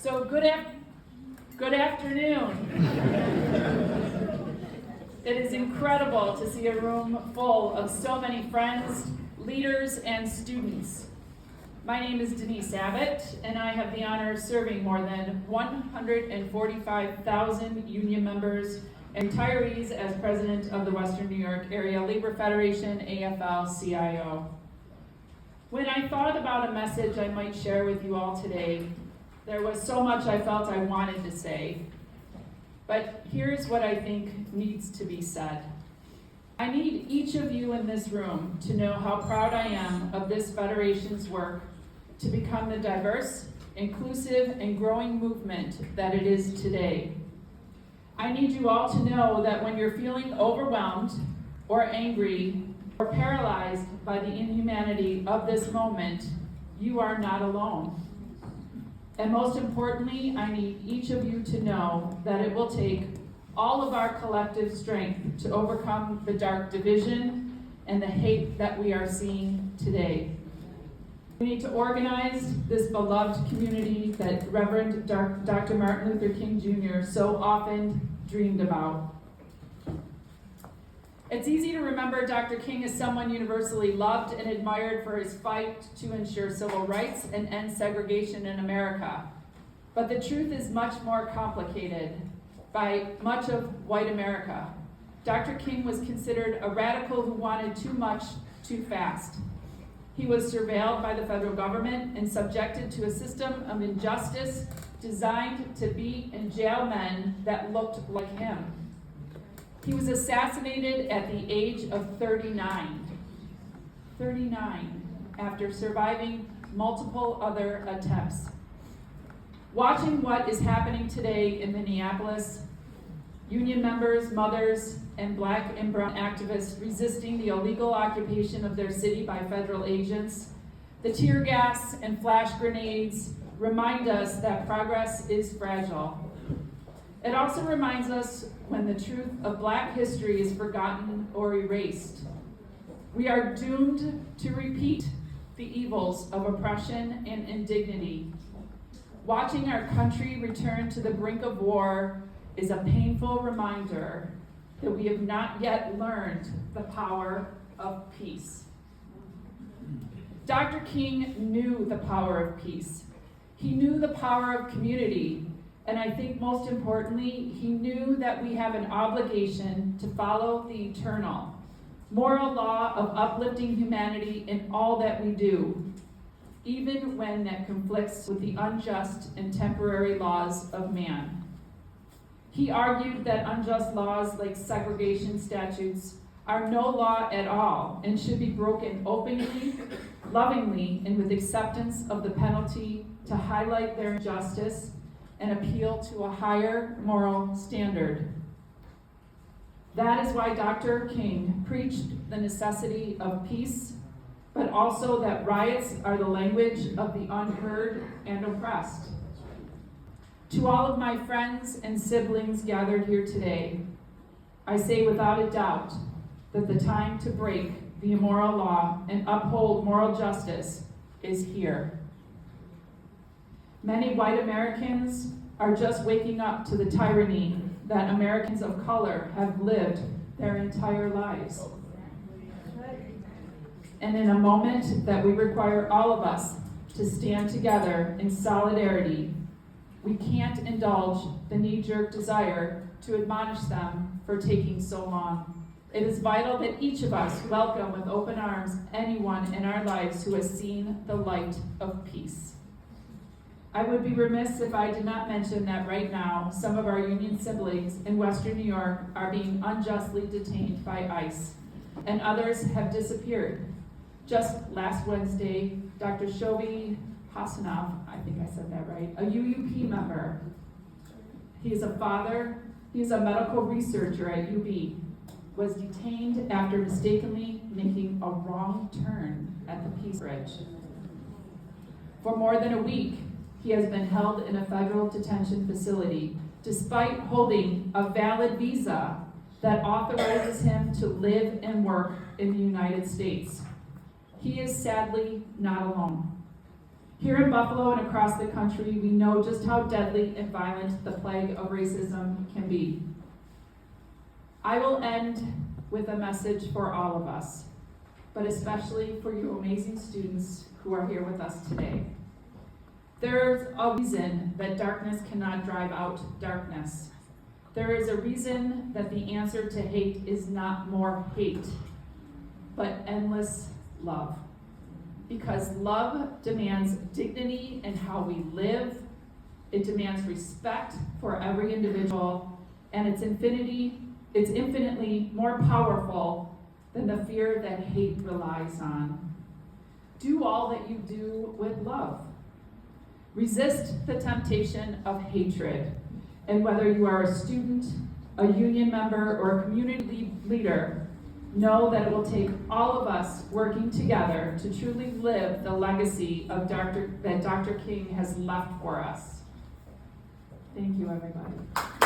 So good afternoon. It is incredible to see a room full of so many friends, leaders, and students. My name is Denise Abbott, and I have the honor of serving more than 145,000 union members and retirees as president of the Western New York Area Labor Federation, AFL-CIO. When I thought about a message I might share with you all today, there was so much I felt I wanted to say. But here's what I think needs to be said. I need each of you in this room to know how proud I am of this Federation's work to become the diverse, inclusive, and growing movement that it is today. I need you all to know that when you're feeling overwhelmed or angry or paralyzed by the inhumanity of this moment, you are not alone. And most importantly, I need each of you to know that it will take all of our collective strength to overcome the dark division and the hate that we are seeing today. We need to organize this beloved community that Reverend Dr. Martin Luther King Jr. so often dreamed about. It's easy to remember Dr. King as someone universally loved and admired for his fight to ensure civil rights and end segregation in America. But the truth is much more complicated. By much of white America, Dr. King was considered a radical who wanted too much, too fast. He was surveilled by the federal government and subjected to a system of injustice designed to beat and jail men that looked like him. He was assassinated at the age of 39, after surviving multiple other attempts. Watching what is happening today in Minneapolis, union members, mothers, and Black and brown activists resisting the illegal occupation of their city by federal agents, the tear gas and flash grenades remind us that progress is fragile. It also reminds us when the truth of Black history is forgotten or erased. We are doomed to repeat the evils of oppression and indignity. Watching our country return to the brink of war is a painful reminder that we have not yet learned the power of peace. Dr. King knew the power of peace. He knew the power of community. And I think most importantly, he knew that we have an obligation to follow the eternal, moral law of uplifting humanity in all that we do, even when that conflicts with the unjust and temporary laws of man. He argued that unjust laws like segregation statutes are no law at all and should be broken openly, lovingly, and with acceptance of the penalty to highlight their injustice and appeal to a higher moral standard. That is why Dr. King preached the necessity of peace, but also that riots are the language of the unheard and oppressed. To all of my friends and siblings gathered here today, I say without a doubt that the time to break the immoral law and uphold moral justice is here. Many white Americans are just waking up to the tyranny that Americans of color have lived their entire lives. And in a moment that we require all of us to stand together in solidarity, we can't indulge the knee-jerk desire to admonish them for taking so long. It is vital that each of us welcome with open arms anyone in our lives who has seen the light of peace. I would be remiss if I did not mention that right now, some of our union siblings in Western New York are being unjustly detained by ICE, and others have disappeared. Just last Wednesday, Dr. Shobi Hassanov, I think I said that right, a UUP member. He is a father, he is a medical researcher at UB, was detained after mistakenly making a wrong turn at the Peace Bridge. For more than a week, he has been held in a federal detention facility, despite holding a valid visa that authorizes him to live and work in the United States. He is sadly not alone. Here in Buffalo and across the country, we know just how deadly and violent the plague of racism can be. I will end with a message for all of us, but especially for you amazing students who are here with us today. There's a reason that darkness cannot drive out darkness. There is a reason that the answer to hate is not more hate, but endless love. Because love demands dignity in how we live, it demands respect for every individual, and it's infinitely more powerful than the fear that hate relies on. Do all that you do with love. Resist the temptation of hatred, and whether you are a student, a union member, or a community leader, know that it will take all of us working together to truly live the legacy of that Dr. King has left for us. Thank you, everybody.